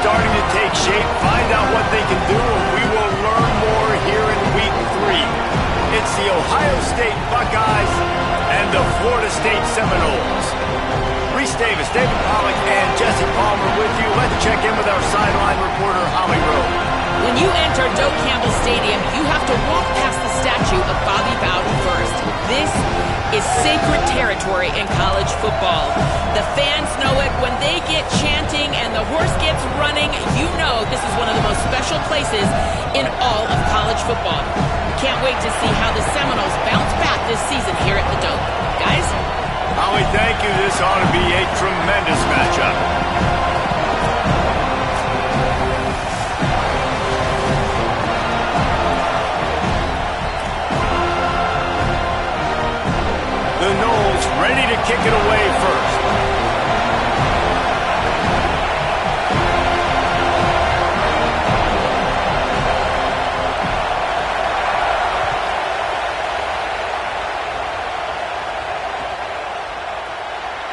starting to take shape. Find out what they can do, and we will learn more here in Week 3. It's the Ohio State Buckeyes and the Florida State Seminoles. Reese Davis, David Pollack, and Jesse Palmer with you. Let's check in with our sideline reporter, Holly Rowe. When you enter Doak Campbell Stadium, you have to walk past the statue of Bobby Bowden first. This is sacred territory in college football. The fans know it. When they get chanting and the horse gets running, you know this is one of the most special places in all of college football. Can't wait to see how the Seminoles bounce back this season here at the Doak. Guys? Holly, thank you. This ought to be a tremendous matchup. The Noles ready to kick it away first.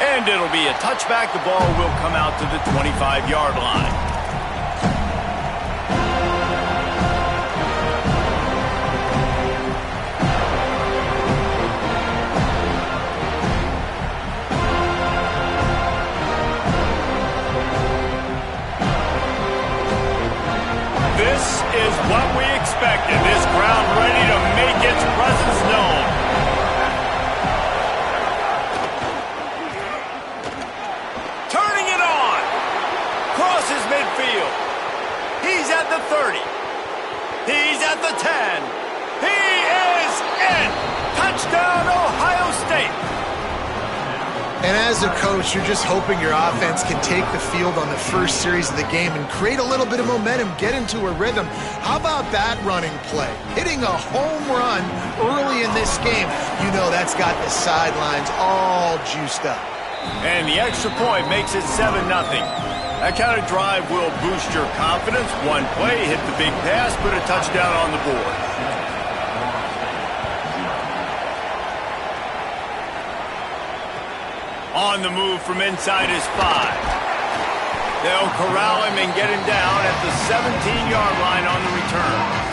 And it'll be a touchback. The ball will come out to the 25-yard line. This is what we expected. This crowd ready to make its presence known. Turning it on. Crosses midfield. He's at the 30. He's at the 10. He is in. Touchdown, Ohio State. And as a coach, you're just hoping your offense can take the field on the first series of the game and create a little bit of momentum, get into a rhythm. How about that running play? Hitting a home run early in this game. You know that's got the sidelines all juiced up. And the extra point makes it 7-0. That kind of drive will boost your confidence. One play, hit the big pass, put a touchdown on the board. On the move from inside his 5. They'll corral him and get him down at the 17-yard line on the return.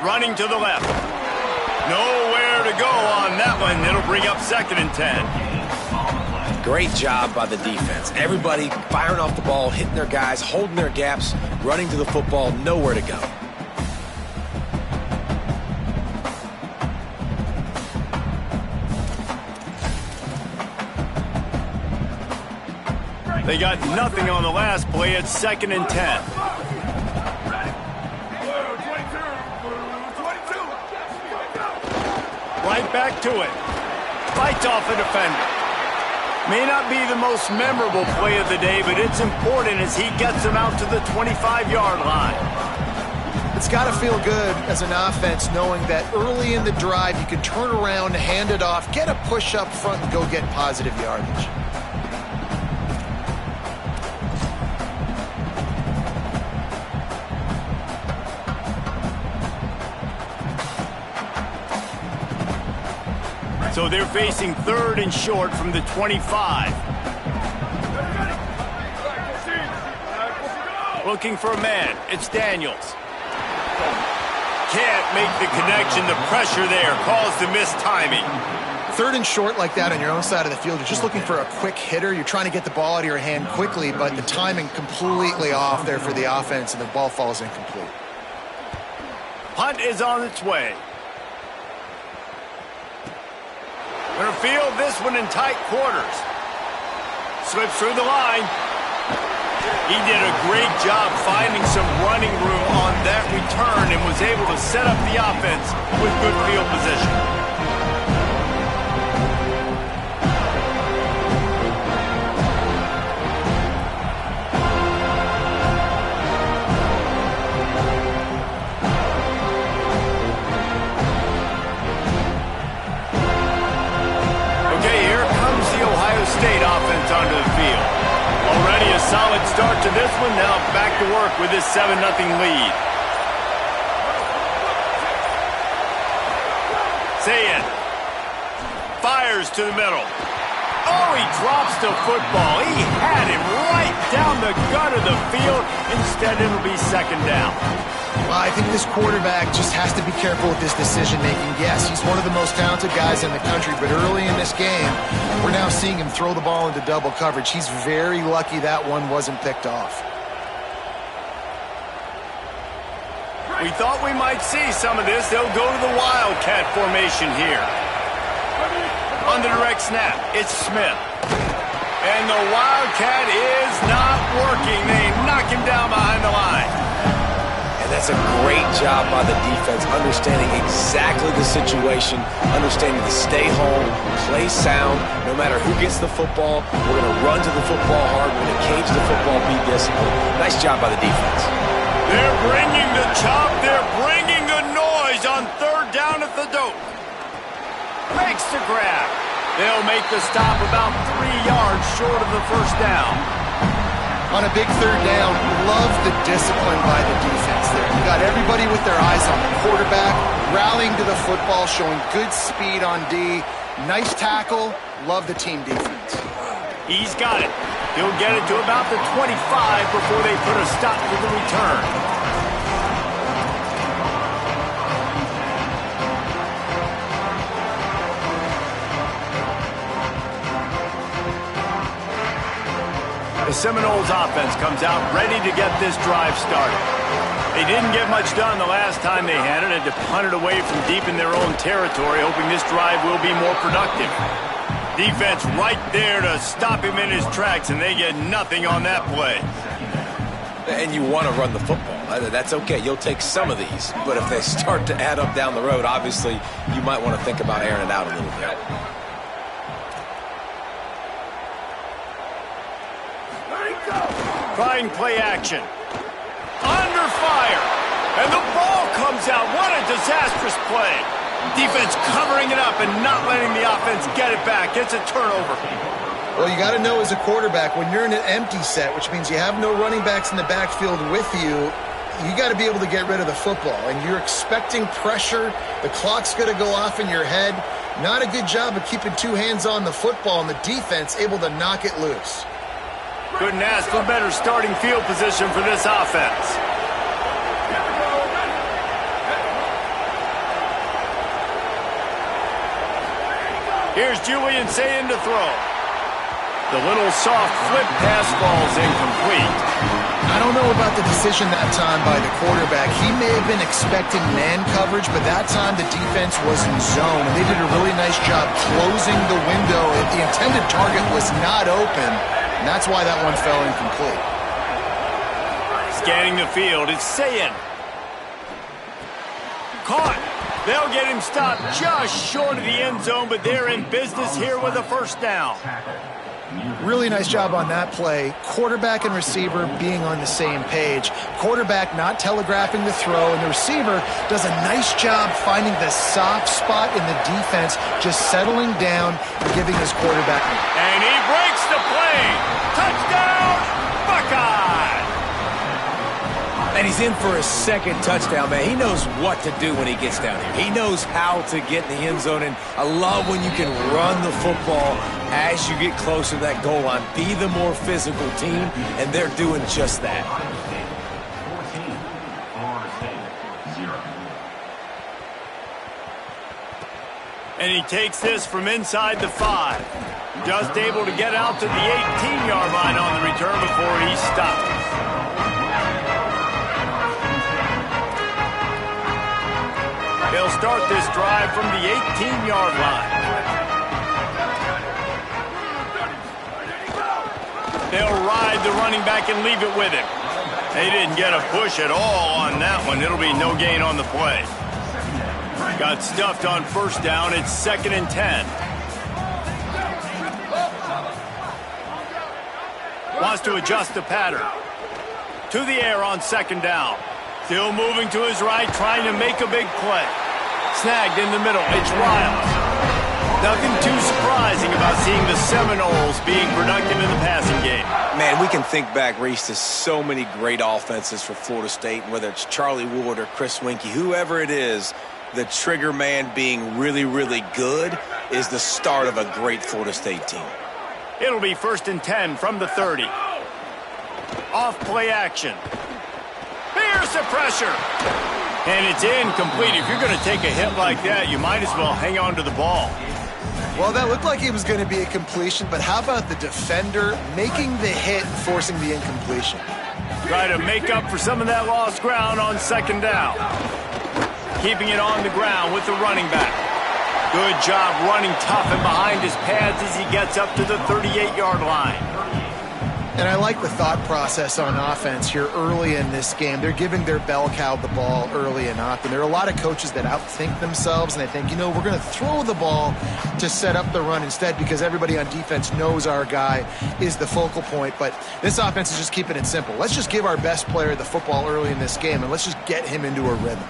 Running to the left. Nowhere to go on that one. It'll bring up 2nd and 10. Great job by the defense. Everybody firing off the ball, hitting their guys, holding their gaps, running to the football, nowhere to go. They got nothing on the last play. It's 2nd and 10. Right back to it. Fights off a defender. May not be the most memorable play of the day, but it's important as he gets him out to the 25-yard line. It's got to feel good as an offense knowing that early in the drive you can turn around, hand it off, get a push up front, and go get positive yardage. So they're facing 3rd and short from the 25. Looking for a man. It's Daniels. Can't make the connection. The pressure there caused the missed timing. 3rd and short like that on your own side of the field, you're just looking for a quick hitter. You're trying to get the ball out of your hand quickly, but the timing completely off there for the offense, and the ball falls incomplete. Punt is on its way. Gonna field this one in tight quarters. Slips through the line. He did a great job finding some running room on that return and was able to set up the offense with good field position. solid start to this one. Now back to work with this 7-0 lead. Ncaa fires to the middle. Oh, he drops the football. He had him right down the gut of the field. Instead, it'll be second down. Well, I think this quarterback just has to be careful with his decision-making. Yes, he's one of the most talented guys in the country, but early in this game, we're now seeing him throw the ball into double coverage. He's very lucky that one wasn't picked off. We thought we might see some of this. They'll go to the Wildcat formation here. On the direct snap, it's Smith. And the Wildcat is not working. They knock him down behind the line. And that's a great job by the defense, understanding exactly the situation, understanding to stay home, play sound. No matter who gets the football, we're going to run to the football hard. We're going to cage the football, be disciplined. Nice job by the defense. They're bringing the chop. They're bringing the noise on third down at the dope. Makes the grab. They'll make the stop about 3 yards short of the first down. On a big third down, love the discipline by the defense there. You got everybody with their eyes on the quarterback, rallying to the football, showing good speed on D. Nice tackle. Love the team defense. He's got it. He'll get it to about the 25 before they put a stop to the return. The Seminoles offense comes out ready to get this drive started. They didn't get much done the last time they had it, and to punt it away from deep in their own territory, hoping this drive will be more productive. Defense right there to stop him in his tracks, and they get nothing on that play. And you want to run the football. That's okay. You'll take some of these. But if they start to add up down the road, obviously, you might want to think about airing it out a little bit. Trying play action. Under fire. And the ball comes out. What a disastrous play. Defense covering it up and not letting the offense get it back. It's a turnover. Well, you got to know as a quarterback, when you're in an empty set, which means you have no running backs in the backfield with you, you got to be able to get rid of the football. And you're expecting pressure. The clock's going to go off in your head. Not a good job of keeping two hands on the football, and the defense able to knock it loose. Couldn't ask for better starting field position for this offense. Here's Ncaa to throw. The little soft flip pass falls incomplete. I don't know about the decision that time by the quarterback. He may have been expecting man coverage, but that time the defense was in zone, and they did a really nice job closing the window. The intended target was not open, and that's why that one fell incomplete. Scanning the field, it's Ncaa. Caught. They'll get him stopped just short of the end zone, but they're in business here with a first down. Really nice job on that play. Quarterback and receiver being on the same page. Quarterback not telegraphing the throw, and the receiver does a nice job finding the soft spot in the defense, just settling down and giving his quarterback. And he breaks the play. Touchdown, Buckeye! And he's in for a second touchdown, man. He knows what to do when he gets down here. He knows how to get in the end zone, and I love when you can run the football as you get closer to that goal line. Be the more physical team, and they're doing just that. And he takes this from inside the 5. Just able to get out to the 18-yard line on the return before he stops. They'll start this drive from the 18-yard line. They'll ride the running back and leave it with him. They didn't get a push at all on that one. It'll be no gain on the play. Got stuffed on first down. It's 2nd and 10. Wants to adjust the pattern. To the air on 2nd down. Still moving to his right, trying to make a big play. Snagged in the middle. It's Riles. Nothing too surprising about seeing the Seminoles being productive in the passing game. Man, we can can think back, Reese, to so many great offenses for Florida State, whether it's Charlie Wood or Chris Winkie, whoever it is, the trigger man being really, really good is the start of a great Florida State team. It'll be 1st and 10 from the 30. Off play action. Here's the pressure. And it's incomplete. If you're going to take a hit like that, you might as well hang on to the ball. Well, that looked like it was going to be a completion, but how about the defender making the hit and forcing the incompletion? Try to make up for some of that lost ground on 2nd down. Keeping it on the ground with the running back. Good job running tough and behind his pads as he gets up to the 38-yard line. And I like the thought process on offense here early in this game. They're giving their bell cow the ball early and often. There are a lot of coaches that outthink themselves, and they think, you know, we're going to throw the ball to set up the run instead because everybody on defense knows our guy is the focal point. But this offense is just keeping it simple. Let's just give our best player the football early in this game, and let's just get him into a rhythm.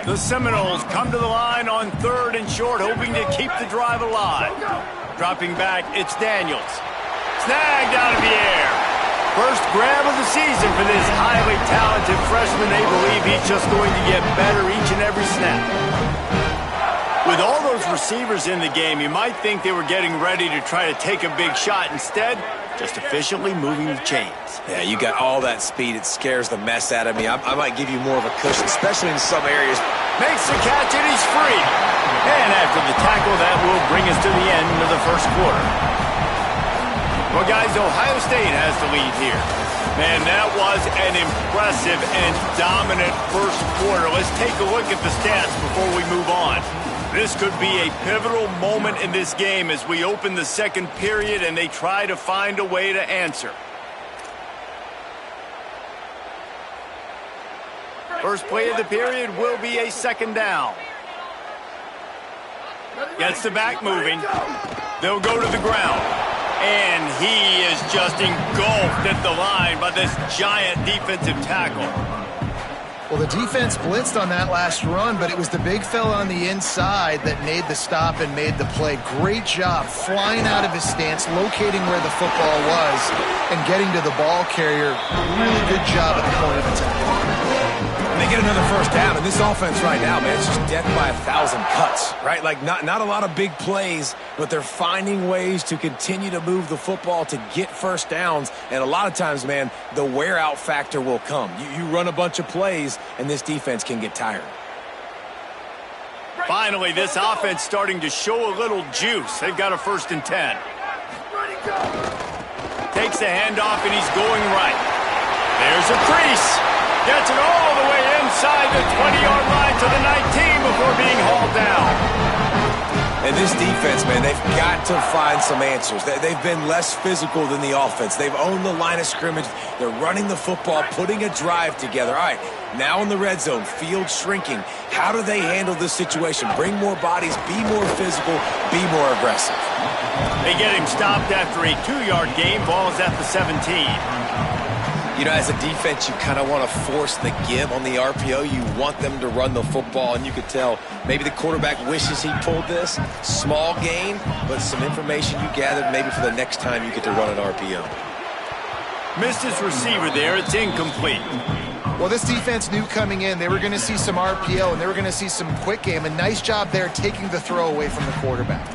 The Seminoles come to the line on 3rd and short, hoping to keep the drive alive. Dropping back, it's Daniels. Snagged out of the air. First grab of the season for this highly talented freshman. They believe he's just going to get better each and every snap. With all those receivers in the game, you might think they were getting ready to try to take a big shot. Instead, just efficiently moving the chains. Yeah, you got all that speed. It scares the mess out of me. I might give you more of a cushion, especially in some areas. Makes the catch, and he's free. And after the tackle, that will bring us to the end of the 1st quarter. Well, guys, Ohio State has the lead here. Man, that was an impressive and dominant 1st quarter. Let's take a look at the stats before we move on. This could be a pivotal moment in this game as we open the 2nd period and they try to find a way to answer. First play of the period will be a 2nd down. Gets the back moving. They'll go to the ground. And he is just engulfed at the line by this giant defensive tackle. Well, the defense blitzed on that last run, but it was the big fella on the inside that made the stop and made the play. Great job flying out of his stance, locating where the football was, and getting to the ball carrier. Really good job at the point of attack. And they get another 1st down, and this offense right now, man, it's just death by 1,000 cuts, right? Like, not a lot of big plays, but they're finding ways to continue to move the football to get 1st downs, and a lot of times, man, the wear-out factor will come. You run a bunch of plays, and this defense can get tired. Finally, this offense starting to show a little juice. They've got a 1st and 10. Takes the handoff, and he's going right. There's a crease. Gets it all the way inside the 20-yard line to the 19 before being hauled down. And this defense, man, they've got to find some answers. They've been less physical than the offense. They've owned the line of scrimmage. They're running the football, putting a drive together. All right, now in the red zone, field shrinking. How do they handle this situation? Bring more bodies, be more physical, be more aggressive. They get him stopped after a 2-yard gain. Ball is at the 17. You know, as a defense, you kind of want to force the give on the RPO. You want them to run the football, and you could tell maybe the quarterback wishes he pulled this. Small gain, but some information you gathered maybe for the next time you get to run an RPO. Missed his receiver there. It's incomplete. Well, this defense knew coming in they were going to see some RPO, and they were going to see some quick game. A nice job there taking the throw away from the quarterback.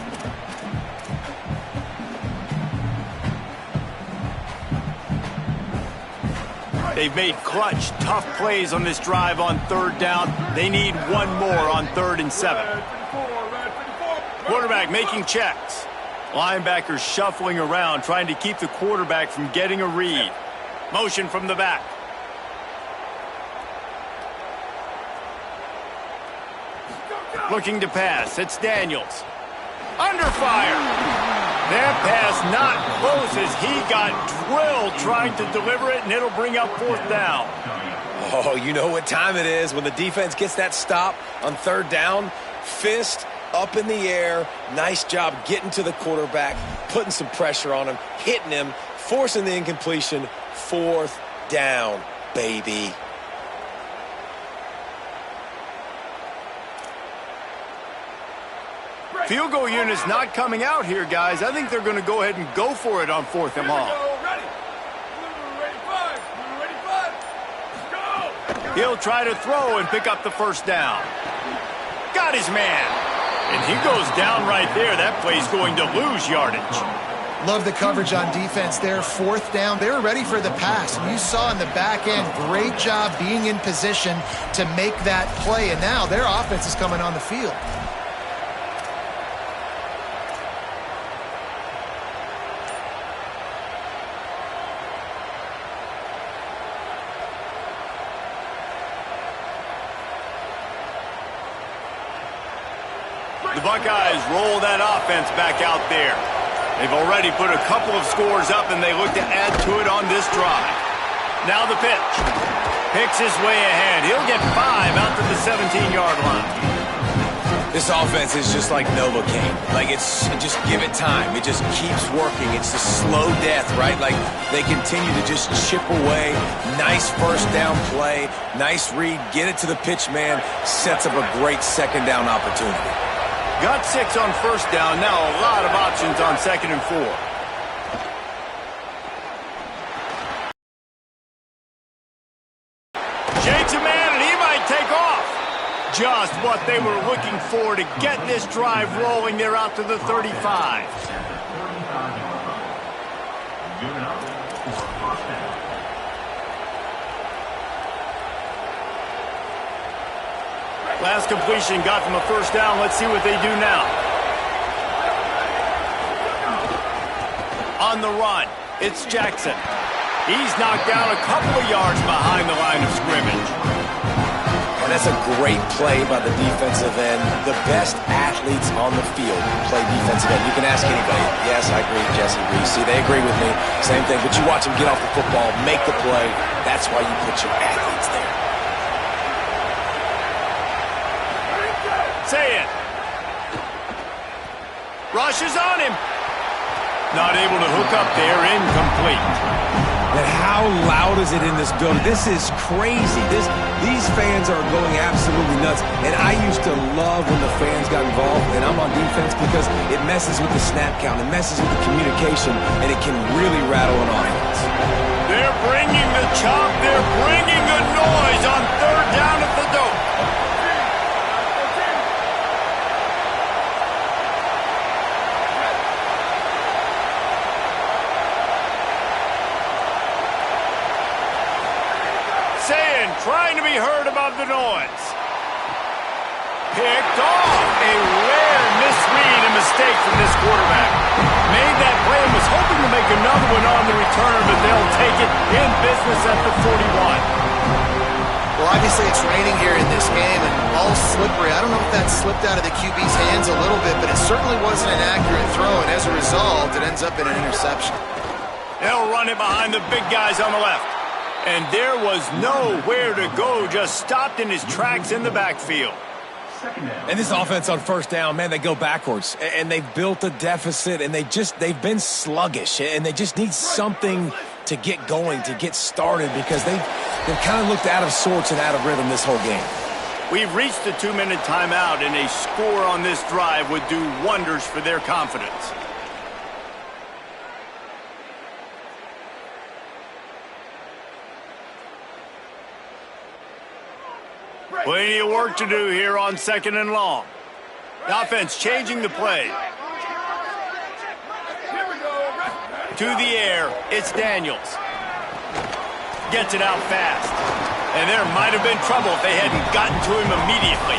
They've made clutch, tough plays on this drive on 3rd down. They need one more on 3rd and 7. Quarterback making checks. Linebackers shuffling around, trying to keep the quarterback from getting a read. Motion from the back. Looking to pass. It's Daniels. Under fire. That pass not close as he got drilled trying to deliver it, and it'll bring up 4th down. Oh, you know what time it is when the defense gets that stop on 3rd down. Fist up in the air. Nice job getting to the quarterback, putting some pressure on him, hitting him, forcing the incompletion. 4th down, baby. Field goal unit's not coming out here, guys. I think they're going to go ahead and go for it on 4th and long. He'll try to throw and pick up the first down. Got his man. And he goes down right there. That play's going to lose yardage. Love the coverage on defense there. 4th down. They were ready for the pass. And you saw in the back end, great job being in position to make that play. And now their offense is coming on the field. The Buckeyes roll that offense back out there. They've already put a couple of scores up, and they look to add to it on this drive. Now the pitch. Picks his way ahead. He'll get 5 out to the 17-yard line. This offense is just like Novocaine. Like, it's just give it time. It just keeps working. It's the slow death, right? Like, they continue to just chip away. Nice first down play. Nice read. Get it to the pitch man. Sets up a great second down opportunity. Got 6 on first down. Now a lot of options on 2nd and 4. Shakes a man, and he might take off. Just what they were looking for to get this drive rolling. They're out to the 35. Last completion got them a first down. Let's see what they do now. On the run, it's Jackson. He's knocked down a couple of yards behind the line of scrimmage. And that's a great play by the defensive end. The best athletes on the field play defensive end. You can ask anybody. Yes, I agree, Jesse Reese. See, they agree with me. Same thing. But you watch them get off the football, make the play. That's why you put your athletes there. Say it. Rushes on him. Not able to hook up there. Incomplete. And how loud is it in this building? This is crazy. These fans are going absolutely nuts. And I used to love when the fans got involved, and I'm on defense, because it messes with the snap count. It messes with the communication, and it can really rattle an offense. They're bringing the chop. They're bringing the noise on 3rd down at the dope. Trying to be heard about the noise. Picked off. A rare misread and mistake from this quarterback. Made that play and was hoping to make another one on the return, but they'll take it in business at the 41. Well, obviously it's raining here in this game, and all slippery. I don't know if that slipped out of the QB's hands a little bit, but it certainly wasn't an accurate throw, and as a result, it ends up in an interception. They'll run it behind the big guys on the left. And there was nowhere to go, just stopped in his tracks in the backfield. And this offense on first down, man, they go backwards. And they've built a deficit, and they've been sluggish. And they just need something to get going, to get started, because they've kind of looked out of sorts and out of rhythm this whole game. We've reached the 2-minute timeout, and a score on this drive would do wonders for their confidence. Plenty of work to do here on 2nd and long. The offense changing the play. To the air, it's Daniels. Gets it out fast. And there might have been trouble if they hadn't gotten to him immediately.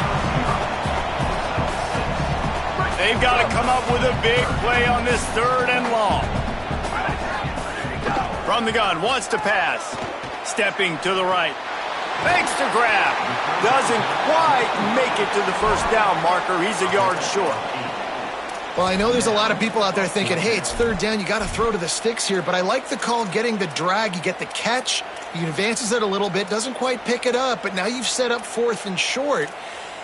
They've got to come up with a big play on this 3rd and long. From the gun, wants to pass. Stepping to the right. Makes the grab. Doesn't quite make it to the first down marker. He's a yard short. Well, I know there's a lot of people out there thinking, hey, it's 3rd down. You got to throw to the sticks here. But I like the call getting the drag. You get the catch. He advances it a little bit. Doesn't quite pick it up. But now you've set up 4th and short.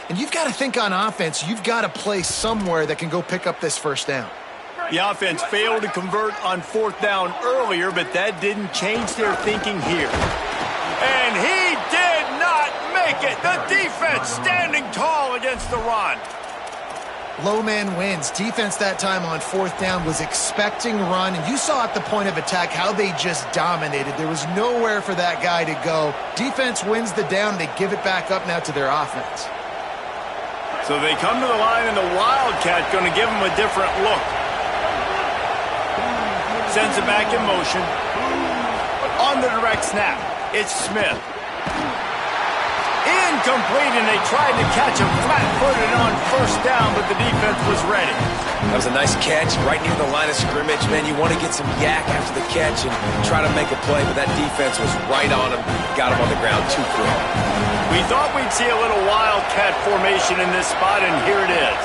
And you've got to think on offense. You've got to play somewhere that can go pick up this first down. The offense failed to convert on 4th down earlier, but that didn't change their thinking here. And he did not make it. The defense standing tall against the run. Low man wins. Defense that time on 4th down was expecting run, and you saw at the point of attack how they just dominated. There was nowhere for that guy to go. Defense wins the down. They give it back up now to their offense. So they come to the line, and the Wildcat going to give them a different look. Sends it back in motion. On the direct snap, it's Smith. Incomplete, and they tried to catch him flat-footed on 1st down, but the defense was ready. That was a nice catch right near the line of scrimmage. Man, you want to get some yak after the catch and try to make a play, but that defense was right on him. Got him on the ground too quick. We thought we'd see a little Wildcat formation in this spot, and here it is.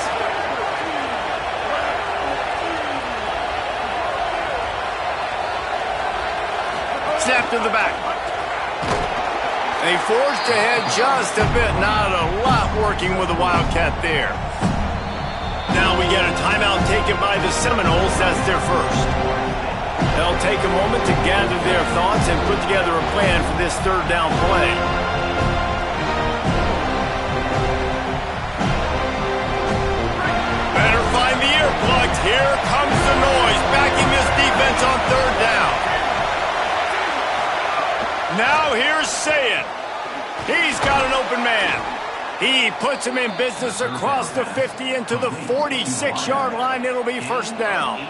Snap to the back. They forged ahead just a bit. Not a lot working with the Wildcat there. Now we get a timeout taken by the Seminoles. That's their first. They'll take a moment to gather their thoughts and put together a plan for this 3rd down play. Better find the earplugs. Here comes the noise, backing this defense on 3rd down. Now here's Ncaa. He's got an open man. He puts him in business across the 50 into the 46-yard line. It'll be 1st down.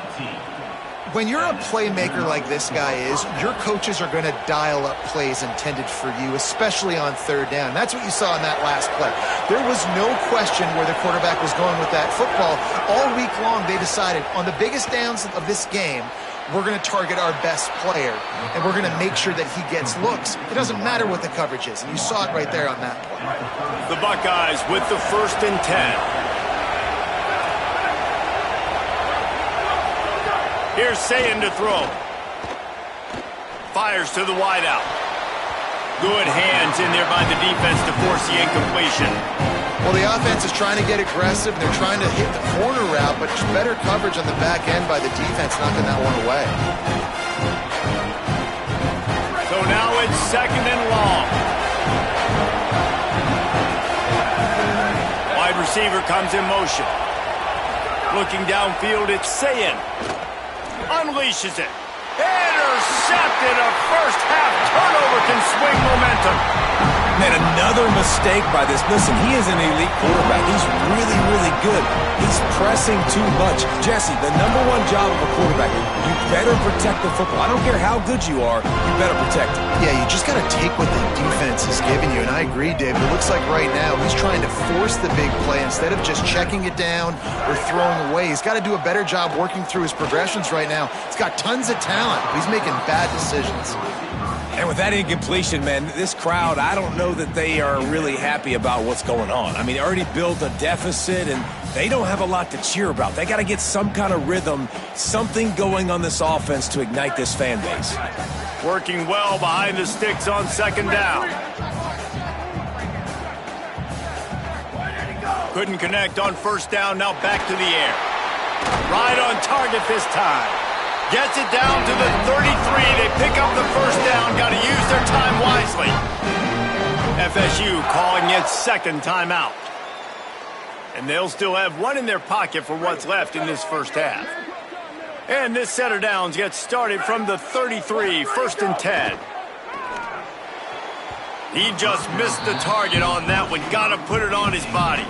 When you're a playmaker like this guy is, your coaches are going to dial up plays intended for you, especially on 3rd down. That's what you saw in that last play. There was no question where the quarterback was going with that football. All week long, they decided on the biggest downs of this game, we're going to target our best player, and we're going to make sure that he gets looks. It doesn't matter what the coverage is, and you saw it right there on that play. The Buckeyes with the 1st and 10. Here's Ncaa to throw. Fires to the wideout. Good hands in there by the defense to force the incompletion. Well, the offense is trying to get aggressive. They're trying to hit the corner route, but just better coverage on the back end by the defense, knocking that one away. So now it's 2nd and long. Wide receiver comes in motion. Looking downfield, it's Ncaa. Unleashes it. Intercepted. A first-half turnover can swing momentum. Man, another mistake by this. Listen, he is an elite quarterback. He's really, really good. He's pressing too much. Jesse, the #1 job of a quarterback, you better protect the football. I don't care how good you are, you better protect it. Yeah, you just got to take what the defense is giving you, and I agree, David. It looks like right now he's trying to force the big play instead of just checking it down or throwing away. He's got to do a better job working through his progressions right now. He's got tons of talent. He's making bad decisions. And with that incompletion, man, this crowd, I don't know that they are really happy about what's going on. I mean, they already built a deficit, and they don't have a lot to cheer about. They got to get some kind of rhythm, something going on this offense to ignite this fan base. Working well behind the sticks on 2nd down. Couldn't connect on 1st down, now back to the air. Right on target this time. Gets it down to the 33. They pick up the 1st down. Got to use their time wisely. FSU calling its 2nd timeout. And they'll still have one in their pocket for what's left in this 1st half. And this set of downs gets started from the 33, 1st and 10. He just missed the target on that one. Got to put it on his body.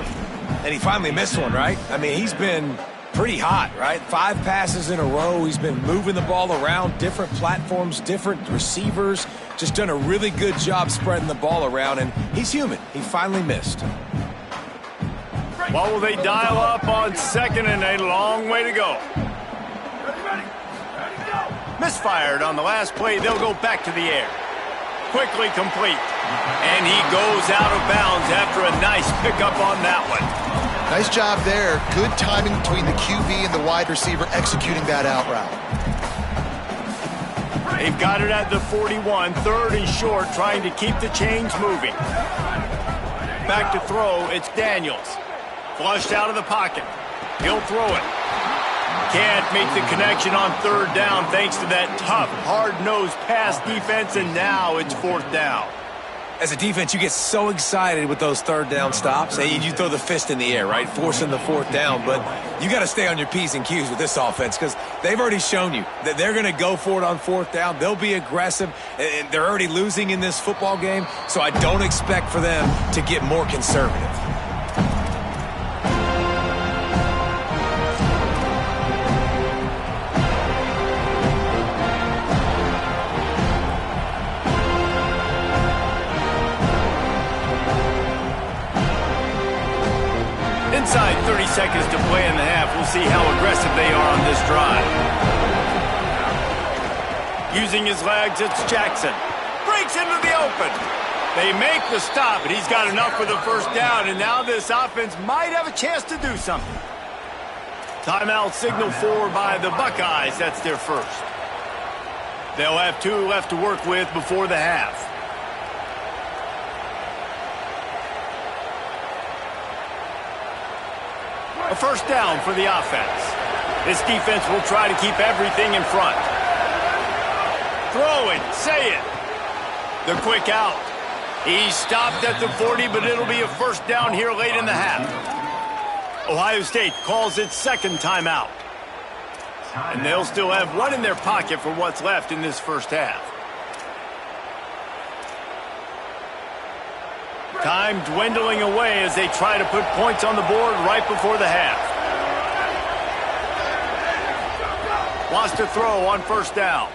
And he finally missed one, right? I mean, he's been pretty hot, right? 5 passes in a row. He's been moving the ball around, different platforms, different receivers. Just done a really good job spreading the ball around, and he's human. He finally missed. What will they dial up on 2nd and a long way to go? Misfired on the last play. They'll go back to the air. Quickly complete. And he goes out of bounds after a nice pickup on that one. Nice job there. Good timing between the QB and the wide receiver executing that out route. They've got it at the 41, 3rd and short, trying to keep the chains moving. Back to throw, it's Daniels. Flushed out of the pocket. He'll throw it. Can't make the connection on 3rd down thanks to that tough, hard-nosed pass defense, and now it's 4th down. As a defense, you get so excited with those third down stops, and you throw the fist in the air, right, forcing the fourth down. But you got to stay on your P's and Q's with this offense because they've already shown you that they're going to go for it on fourth down. They'll be aggressive, and they're already losing in this football game, so I don't expect for them to get more conservative. Inside 30 seconds to play in the half. We'll see how aggressive they are on this drive. Using his legs, it's Jackson. Breaks into the open. They make the stop, and he's got enough for the first down, and now this offense might have a chance to do something. Timeout signal for by the Buckeyes. That's their first. They'll have 2 left to work with before the half. A first down for the offense. This defense will try to keep everything in front. Throw it, say it. The quick out. He stopped at the 40, but it'll be a first down here late in the half. Ohio State calls its second timeout. And they'll still have 1 in their pocket for what's left in this first half. Time dwindling away as they try to put points on the board right before the half. Wants to throw on first down.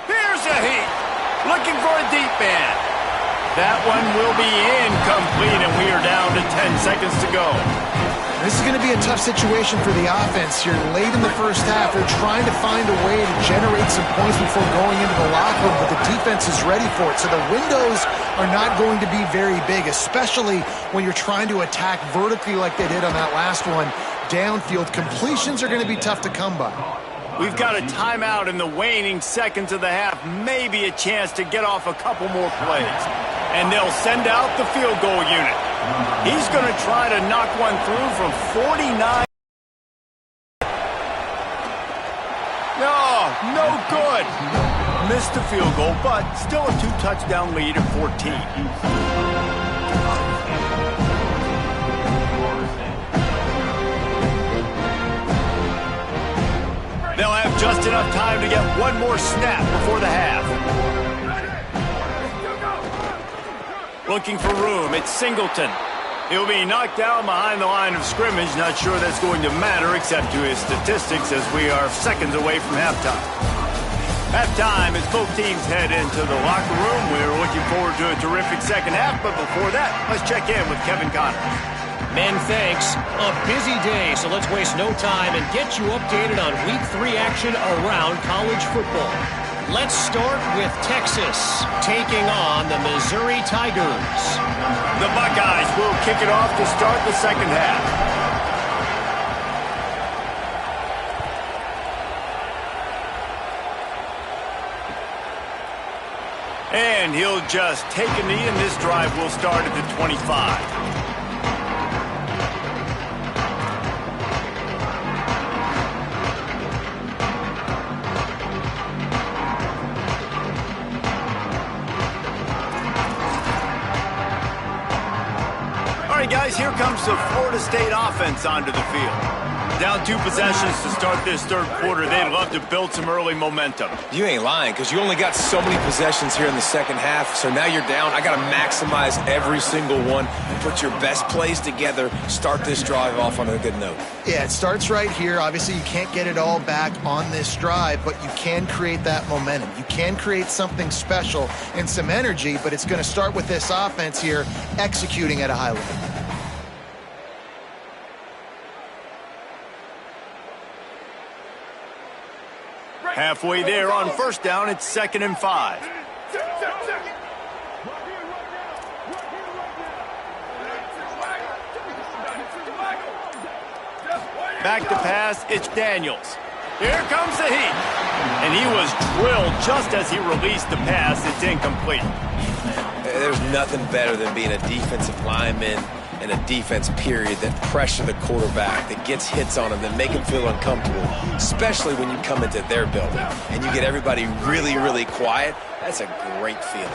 Here's a heat. Looking for a deep man. That one will be incomplete, and we are down to 10 seconds to go. This is going to be a tough situation for the offense here. Late in the first half, they're trying to find a way to generate some points before going into the locker room, but the defense is ready for it. So the windows are not going to be very big, especially when you're trying to attack vertically like they did on that last one. Downfield completions are going to be tough to come by. We've got a timeout in the waning seconds of the half. Maybe a chance to get off a couple more plays. And they'll send out the field goal unit. He's going to try to knock one through from 49. No good. Missed the field goal, but still a 2-touchdown lead at 14. They'll have just enough time to get one more snap before the half. Looking for room, it's Singleton. He'll be knocked down behind the line of scrimmage. Not sure that's going to matter except to his statistics as we are seconds away from halftime. Halftime as both teams head into the locker room. We're looking forward to a terrific second half, but before that, let's check in with Kevin Connors. Men, thanks. A busy day, so let's waste no time and get you updated on Week 3 action around college football. Let's start with Texas taking on the Missouri Tigers. The Buckeyes will kick it off to start the second half. And he'll just take a knee, and this drive will start at the 25. Guys, here comes the Florida State offense onto the field. Down 2 possessions to start this third quarter. They'd love to build some early momentum. You ain't lying, because you only got so many possessions here in the second half, so now you're down. I got to maximize every single one, put your best plays together, start this drive off on a good note. Yeah, it starts right here. Obviously, you can't get it all back on this drive, but you can create that momentum. You can create something special and some energy, but it's going to start with this offense here executing at a high level. Halfway there on first down, it's 2nd and 5. Back to pass, it's Daniels. Here comes the heat. And he was drilled just as he released the pass. It's incomplete. There's nothing better than being a defensive lineman and a defense period that pressure the quarterback, that gets hits on him, that make him feel uncomfortable, especially when you come into their building and you get everybody really, really quiet. That's a great feeling.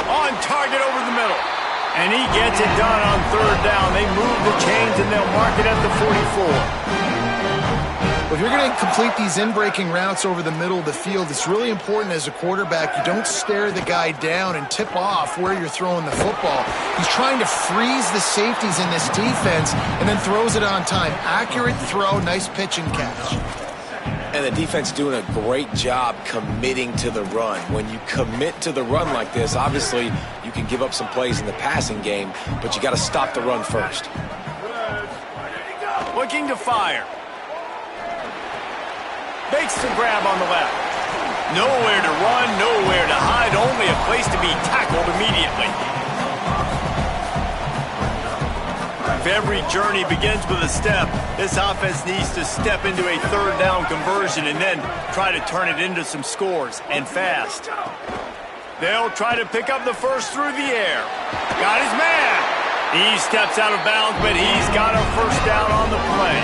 On target over the middle. And he gets it done on third down. They move the chains, and they'll mark it at the 44. If you're going to complete these in-breaking routes over the middle of the field, it's really important as a quarterback you don't stare the guy down and tip off where you're throwing the football. He's trying to freeze the safeties in this defense and then throws it on time. Accurate throw, nice pitch and catch. And the defense doing a great job committing to the run. When you commit to the run like this, obviously you can give up some plays in the passing game, but you got to stop the run first. Looking to fire. Makes the grab on the left. Nowhere to run, nowhere to hide, only a place to be tackled immediately. If every journey begins with a step, this offense needs to step into a third down conversion and then try to turn it into some scores, and fast. They'll try to pick up the first through the air. Got his man. He steps out of bounds, but he's got a first down on the play.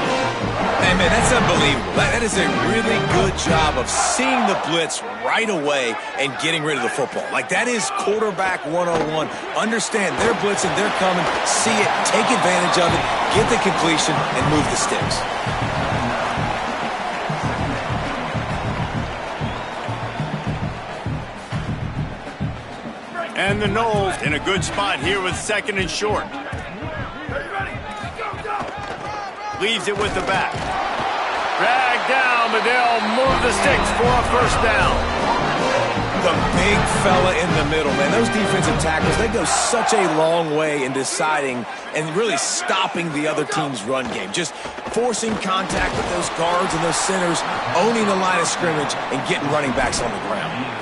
Hey, man, that's unbelievable. That is a really good job of seeing the blitz right away and getting rid of the football. Like, that is quarterback 101. Understand they're blitzing, they're coming, see it, take advantage of it, get the completion, and move the sticks. And the Noles in a good spot here with second and short. Leaves it with the back. Drag down, but they'll move the sticks for a first down. The big fella in the middle, man. Those defensive tackles, they go such a long way in deciding and really stopping the other team's run game. Just forcing contact with those guards and those centers, owning the line of scrimmage, and getting running backs on the ground.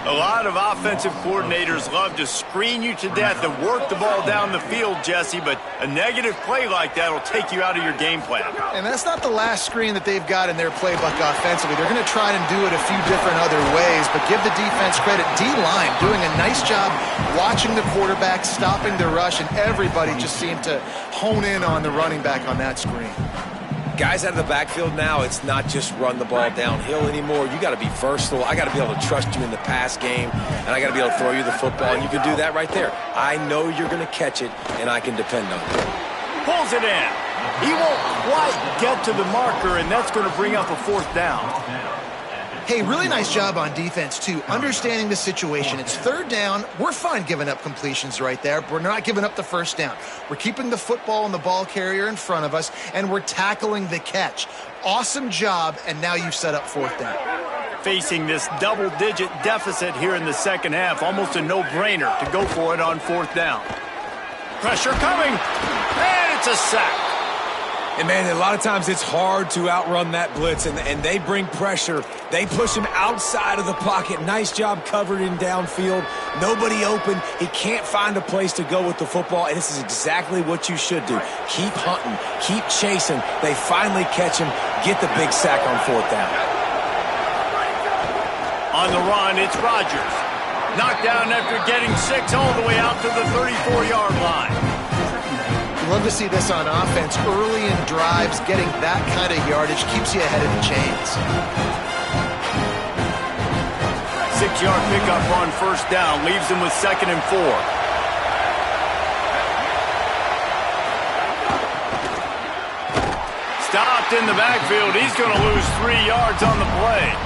A lot of offensive coordinators love to screen you to death and work the ball down the field, Jesse, but a negative play like that will take you out of your game plan. And that's not the last screen that they've got in their playbook offensively. They're going to try and do it a few different other ways, but give the defense credit. D-line doing a nice job watching the quarterback, stopping the rush, and everybody just seemed to hone in on the running back on that screen. Guys out of the backfield now, it's not just run the ball downhill anymore. You got to be versatile. I got to be able to trust you in the pass game, and I got to be able to throw you the football, and you can do that right there. I know you're going to catch it, and I can depend on it. Pulls it in. He won't quite get to the marker, and that's going to bring up a fourth down. Hey, really nice job on defense, too, understanding the situation. It's third down. We're fine giving up completions right there. We're not giving up the first down. We're keeping the football and the ball carrier in front of us, and we're tackling the catch. Awesome job, and now you've set up fourth down. Facing this double-digit deficit here in the second half, almost a no-brainer to go for it on fourth down. Pressure coming, and it's a sack. And, man, a lot of times it's hard to outrun that blitz, and they bring pressure. They push him outside of the pocket. Nice job covered in downfield. Nobody open. He can't find a place to go with the football, and this is exactly what you should do. Keep hunting. Keep chasing. They finally catch him. Get the big sack on fourth down. On the run, it's Rodgers. Knocked down after getting 6 all the way out to the 34-yard line. Love to see this on offense. Early in drives, getting that kind of yardage keeps you ahead of the chains. 6-yard pickup on first down, leaves him with 2nd and 4. Stopped in the backfield. He's going to lose 3 yards on the play.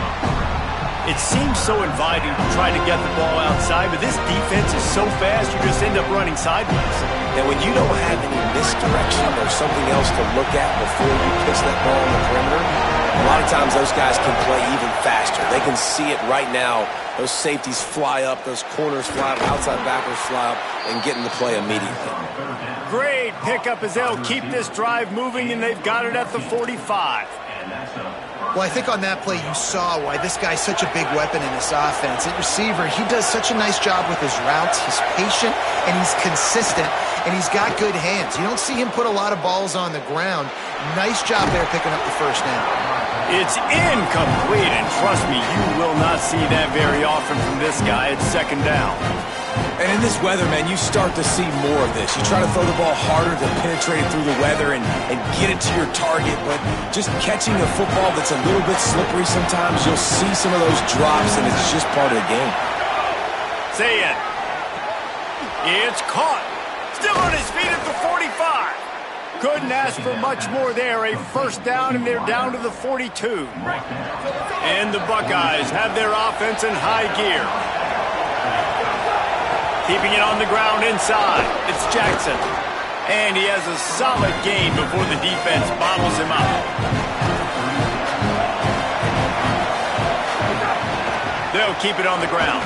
It seems so inviting to try to get the ball outside, but this defense is so fast you just end up running sideways. And when you don't have any misdirection or something else to look at before you pitch that ball on the perimeter, a lot of times those guys can play even faster. They can see it right now. Those safeties fly up, those corners fly up, outside backers fly up, and get in the play immediately. Great pickup as they'll keep this drive moving, and they've got it at the 45. Well, I think on that play you saw why this guy's such a big weapon in this offense. At receiver, he does such a nice job with his routes. He's patient, and he's consistent, and he's got good hands. You don't see him put a lot of balls on the ground. Nice job there picking up the first down. It's incomplete, and trust me, you will not see that very often from this guy. It's 2nd down. And in this weather, man, you start to see more of this. You try to throw the ball harder to penetrate it through the weather and get it to your target, but just catching a football that's a little bit slippery sometimes, you'll see some of those drops, and it's just part of the game. Say it. It's caught. Still on his feet at the 45. Couldn't ask for much more there. A first down, and they're down to the 42. And the Buckeyes have their offense in high gear. Keeping it on the ground inside. It's Jackson. And he has a solid gain before the defense bottles him up. They'll keep it on the ground.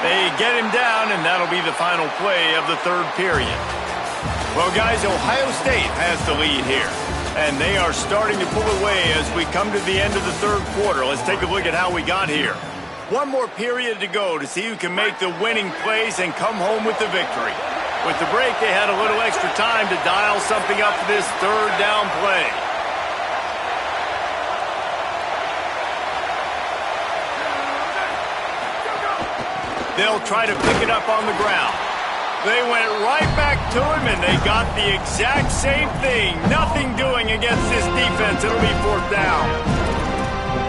They get him down, and that'll be the final play of the third period. Well, guys, Ohio State has the lead here. And they are starting to pull away as we come to the end of the third quarter. Let's take a look at how we got here. One more period to go to see who can make the winning plays and come home with the victory. With the break, they had a little extra time to dial something up for this third down play. They'll try to pick it up on the ground. They went right back to him, and they got the exact same thing. Nothing doing against this defense. It'll be fourth down.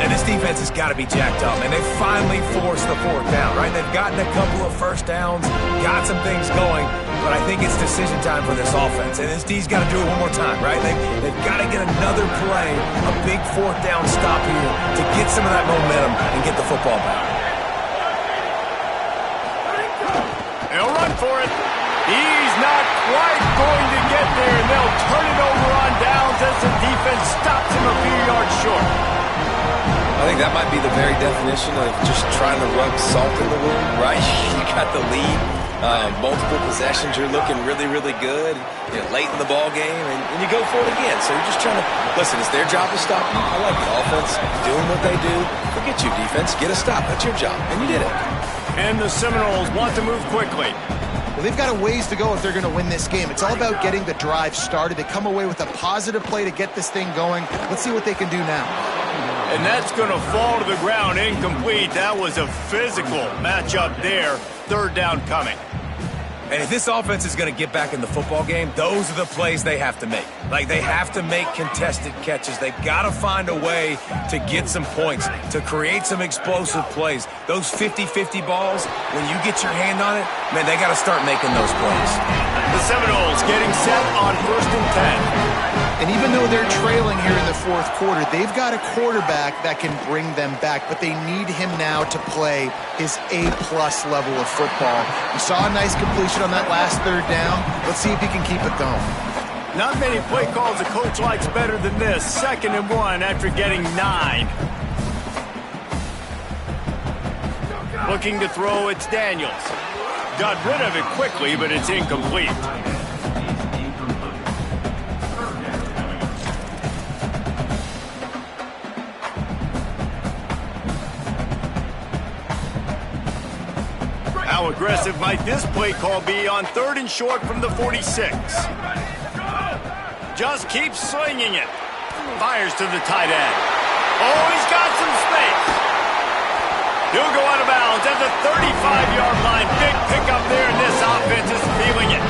And this defense has got to be jacked up, and they finally forced the fourth down, right? They've gotten a couple of first downs, got some things going, but I think it's decision time for this offense. And this D's got to do it one more time, right? They've got to get another play, a big fourth down stop here to get some of that momentum and get the football back. They'll run for it. He's not quite going to get there, and they'll turn it over on downs as the defense stops him a few yards short. I think that might be the very definition of just trying to rub salt in the wound, right? You got the lead, multiple possessions, you're looking really, really good, late in the ball game, and you go for it again. So you're just trying to, listen, it's their job to stop you. I like the offense doing what they do. Forget you, defense. Get a stop. That's your job, and you did it. And the Seminoles want to move quickly. Well, they've got a ways to go if they're going to win this game. It's all about getting the drive started. They come away with a positive play to get this thing going. Let's see what they can do now. And that's going to fall to the ground incomplete. That was a physical matchup there. Third down coming. And if this offense is going to get back in the football game, those are the plays they have to make. Like, they have to make contested catches. They've got to find a way to get some points, to create some explosive plays. Those 50-50 balls, when you get your hand on it, man, they got to start making those plays. The Seminoles getting set on 1st and 10. And even though they're trailing here in the fourth quarter, they've got a quarterback that can bring them back, but they need him now to play his A-plus level of football. We saw a nice completion on that last third down. Let's see if he can keep it going. Not many play calls a coach likes better than this. 2nd and 1 after getting 9. Looking to throw, it's Daniels. Got rid of it quickly, but it's incomplete. How aggressive might this play call be on 3rd and short from the 46? Just keeps swinging it. Fires to the tight end. Oh, he's got some space. He'll go out of bounds at the 35-yard line. Big pickup there, and this offense is feeling it.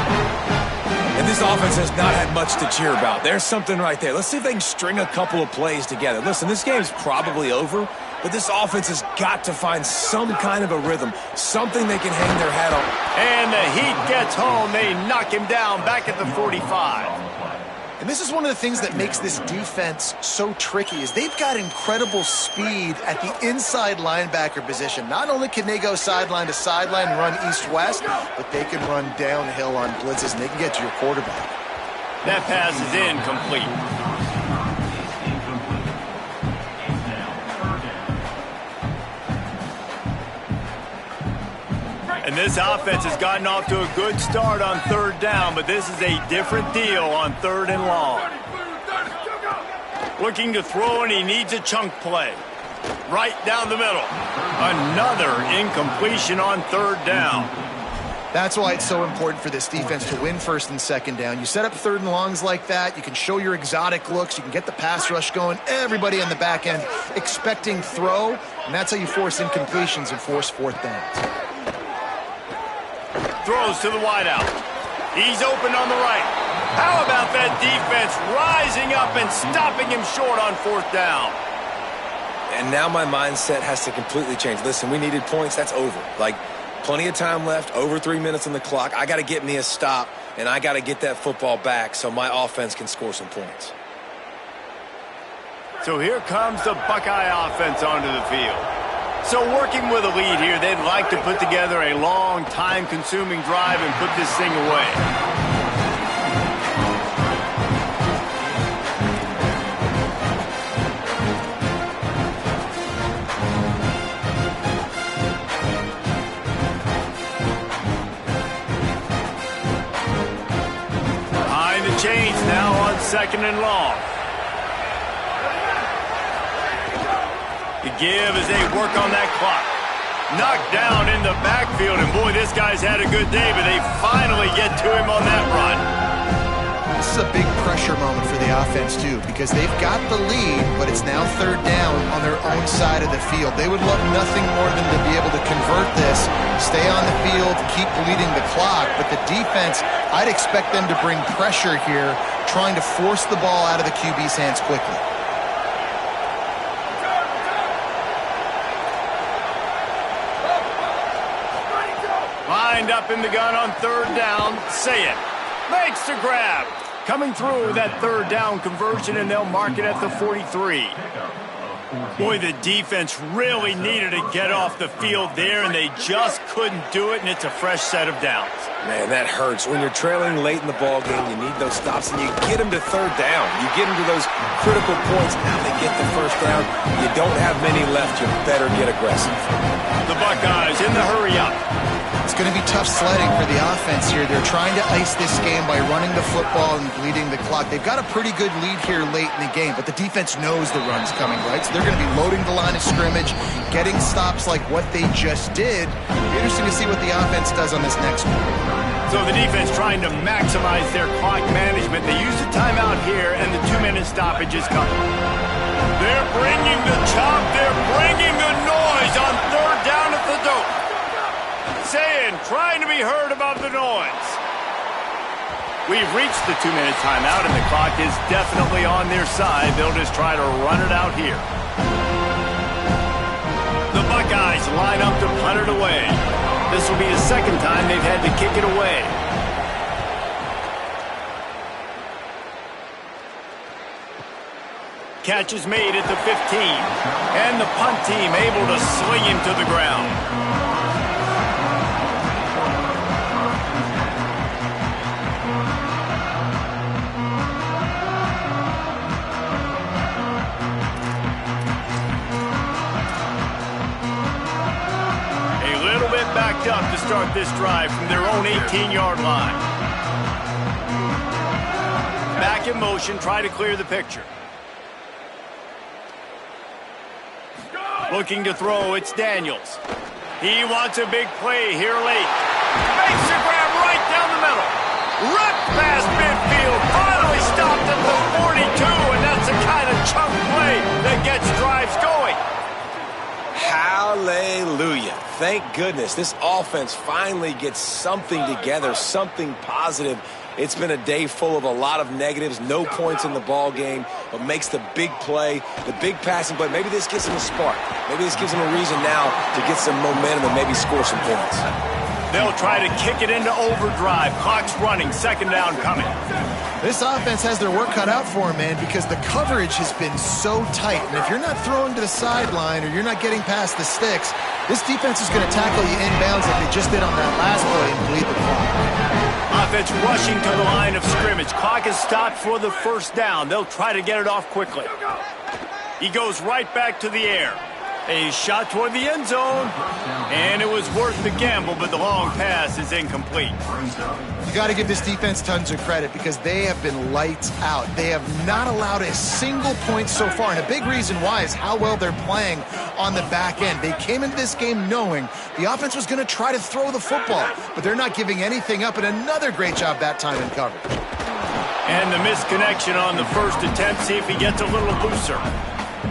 And this offense has not had much to cheer about. There's something right there. Let's see if they can string a couple of plays together. Listen, this game's probably over, but this offense has got to find some kind of a rhythm, something they can hang their hat on. And the heat gets home. They knock him down back at the 45. And this is one of the things that makes this defense so tricky is they've got incredible speed at the inside linebacker position. Not only can they go sideline to sideline and run east-west, but they can run downhill on blitzes, and they can get to your quarterback. That pass is incomplete. And this offense has gotten off to a good start on 3rd down, but this is a different deal on 3rd and long. Looking to throw, and he needs a chunk play. Right down the middle. Another incompletion on 3rd down. That's why it's so important for this defense to win 1st and 2nd down. You set up 3rd and longs like that, you can show your exotic looks, you can get the pass rush going, everybody on the back end expecting throw, and that's how you force incompletions and force 4th downs. Throws to the wideout. He's open on the right. How about that defense rising up and stopping him short on 4th down? And now my mindset has to completely change. Listen, we needed points. That's over. Like, Plenty of time left, over 3 minutes on the clock. I got to get me a stop, and I got to get that football back so my offense can score some points. So here comes the Buckeye offense onto the field. So working with a lead here, they'd like to put together a long, time-consuming drive and put this thing away. Behind the chains now on 2nd and long. The give as they work on that clock. Knocked down in the backfield, and boy, this guy's had a good day, but they finally get to him on that run. This is a big pressure moment for the offense, too, because they've got the lead, but it's now 3rd down on their own side of the field. They would love nothing more than to be able to convert this, stay on the field, keep bleeding the clock, but the defense, I'd expect them to bring pressure here, trying to force the ball out of the QB's hands quickly. Lined up in the gun on 3rd down. Say it. Makes the grab. Coming through that 3rd down conversion, and they'll mark it at the 43. Boy, the defense really needed to get off the field there, and they just couldn't do it, and it's a fresh set of downs. Man, that hurts. When you're trailing late in the ball game, you need those stops, and you get them to 3rd down. You get them to those critical points. Now they get the 1st down. You don't have many left. You better get aggressive. The Buckeyes in the hurry up. It's going to be tough sledding for the offense here. They're trying to ice this game by running the football and bleeding the clock. They've got a pretty good lead here late in the game, but the defense knows the run's coming, right? So they're going to be loading the line of scrimmage, getting stops like what they just did. It'll be interesting to see what the offense does on this next one. So the defense trying to maximize their clock management. They use the timeout here, and the 2-minute stoppage is coming. They're bringing the chop. They're bringing the noise on 3rd down at the dope. Saying, trying to be heard above the noise. We've reached the 2-minute timeout, and the clock is definitely on their side. They'll just try to run it out here. The Buckeyes line up to punt it away. This will be the 2nd time they've had to kick it away. Catch is made at the 15, and the punt team able to sling him to the ground. Backed up to start this drive from their own 18-yard line. Back in motion, try to clear the picture. Looking to throw, it's Daniels. He wants a big play here late. Makes a grab right down the middle. Ripped past midfield, finally stopped at the 42, and that's the kind of chunk play that gets drives going. Hallelujah. Thank goodness this offense finally gets something together, something positive. It's been a day full of a lot of negatives, no points in the ball game, but makes the big play, the big passing play. Maybe this gives him a spark. Maybe this gives him a reason now to get some momentum and maybe score some points. They'll try to kick it into overdrive. Clock's running, 2nd down coming. This offense has their work cut out for them, man, because the coverage has been so tight. And if you're not throwing to the sideline or you're not getting past the sticks, this defense is going to tackle you inbounds like they just did on that last play and bleed the clock. Offense rushing to the line of scrimmage. Clock is stopped for the 1st down. They'll try to get it off quickly. He goes right back to the air. A shot toward the end zone, and it was worth the gamble, but the long pass is incomplete. You got to give this defense tons of credit because they have been lights out. They have not allowed a single point so far, and a big reason why is how well they're playing on the back end. They came into this game knowing the offense was going to try to throw the football, but they're not giving anything up, and another great job that time in coverage. And the misconnection on the 1st attempt, see if he gets a little looser.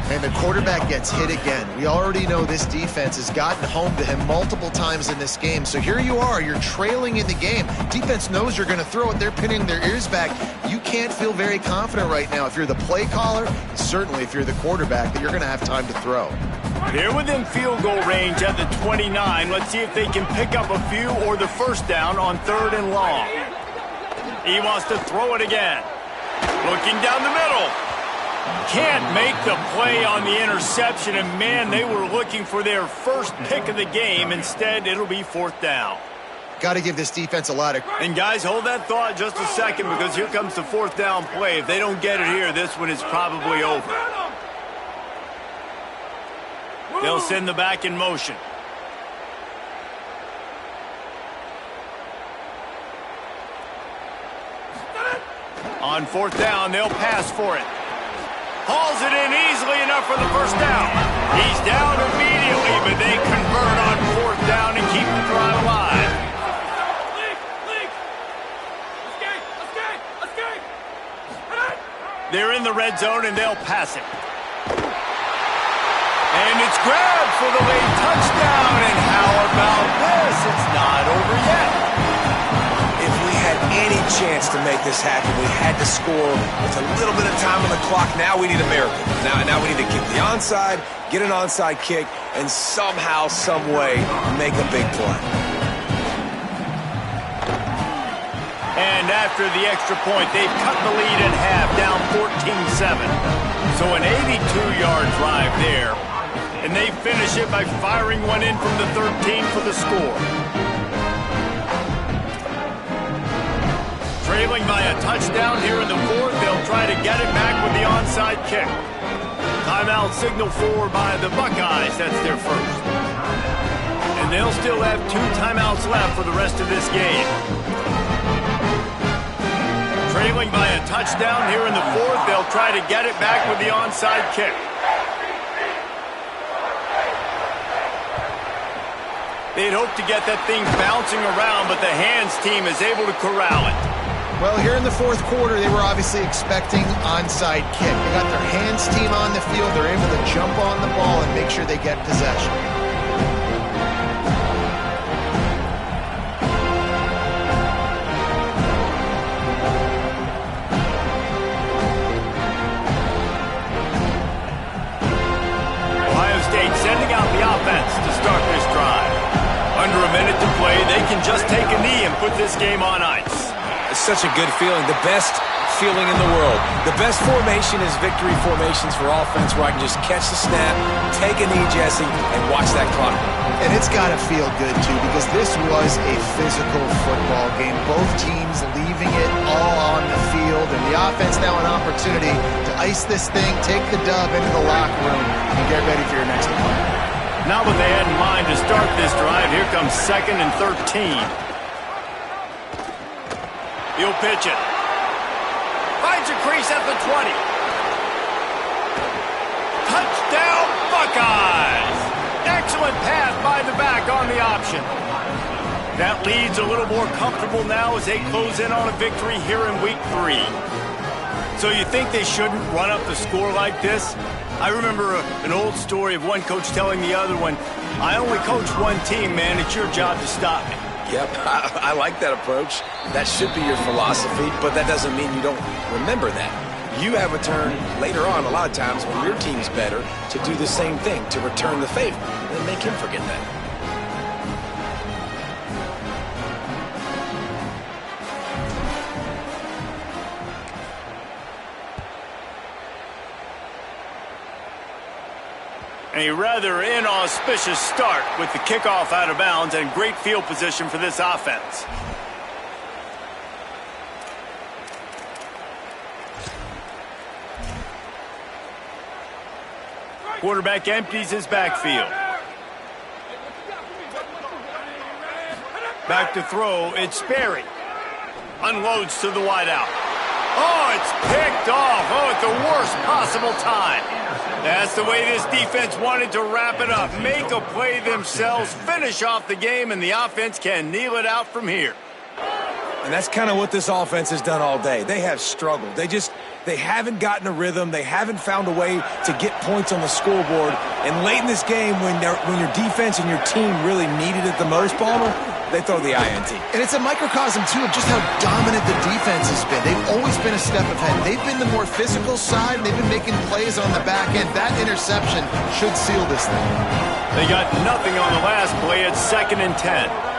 And the quarterback gets hit again. We already know this defense has gotten home to him multiple times in this game. So here you are, you're trailing in the game. Defense knows you're going to throw it. They're pinning their ears back. You can't feel very confident right now if you're the play caller, certainly if you're the quarterback, that you're going to have time to throw. They're within field goal range at the 29. Let's see if they can pick up a few or the first down on 3rd and long. He wants to throw it again. Looking down the middle. Can't make the play on the interception, and man, they were looking for their first pick of the game. Instead, it'll be 4th down. Got to give this defense a lot of... And guys, hold that thought just a second, because here comes the 4th down play. If they don't get it here, this one is probably over. They'll send the back in motion. On 4th down, they'll pass for it. Hauls it in easily enough for the first down. He's down immediately, but they convert on 4th down and keep the drive alive. They're in the red zone, and they'll pass it. And it's grabbed for the late touchdown. And how about this? It's not over yet. If we had any chance to make this happen, we had to score with a little bit of time on the clock. Now we need a miracle. Now we need to kick the onside, get an onside kick, and somehow, some way, make a big play. And after the extra point, they've cut the lead at half, down 14-7. So an 82-yard drive there. And they finish it by firing one in from the 13 for the score. Trailing by a touchdown here in the 4th, they'll try to get it back with the onside kick. Timeout signal for by the Buckeyes. That's their first. And they'll still have 2 timeouts left for the rest of this game. Trailing by a touchdown here in the 4th, they'll try to get it back with the onside kick. They'd hope to get that thing bouncing around, but the hands team is able to corral it. Well, here in the 4th quarter, they were obviously expecting onside kick. They got their hands team on the field. They're able to jump on the ball and make sure they get possession. Ohio State sending out the offense to start this drive. Under a minute to play, they can just take a knee and put this game on ice. It's such a good feeling, the best feeling in the world. The best formation is victory formations for offense, where I can just catch the snap, take a knee, Jesse, and watch that clock. And it's got to feel good, too, because this was a physical football game. Both teams leaving it all on the field, and the offense now an opportunity to ice this thing, take the dub into the locker room, and get ready for your next opponent. Now what they had in mind to start this drive, here comes 2nd and 13. He'll pitch it. Finds a crease at the 20. Touchdown, Buckeyes! Excellent pass by the back on the option. That lead's a little more comfortable now as they close in on a victory here in week 3. So you think they shouldn't run up the score like this? I remember an old story of one coach telling the other one, I only coach one team, man. It's your job to stop me. Yep, I like that approach. That should be your philosophy, but that doesn't mean you don't remember that. You have a turn later on, a lot of times, when your team's better, to do the same thing, to return the favor, and make him forget that. A rather inauspicious start with the kickoff out of bounds and great field position for this offense. Quarterback empties his backfield. Back to throw, it's Sperry. Unloads to the wideout. Oh, it's picked off. Oh, at the worst possible time. That's the way this defense wanted to wrap it up. Make a play themselves, finish off the game, and the offense can kneel it out from here. And that's kind of what this offense has done all day. They have struggled. They They haven't gotten a rhythm. They haven't found a way to get points on the scoreboard. And late in this game, when your defense and your team really needed it the most, Palmer, they throw the INT. And it's a microcosm, too, of just how dominant the defense has been. They've always been a step ahead. They've been the more physical side. They've been making plays on the back end. That interception should seal this thing. They got nothing on the last play. It's 2nd and 10.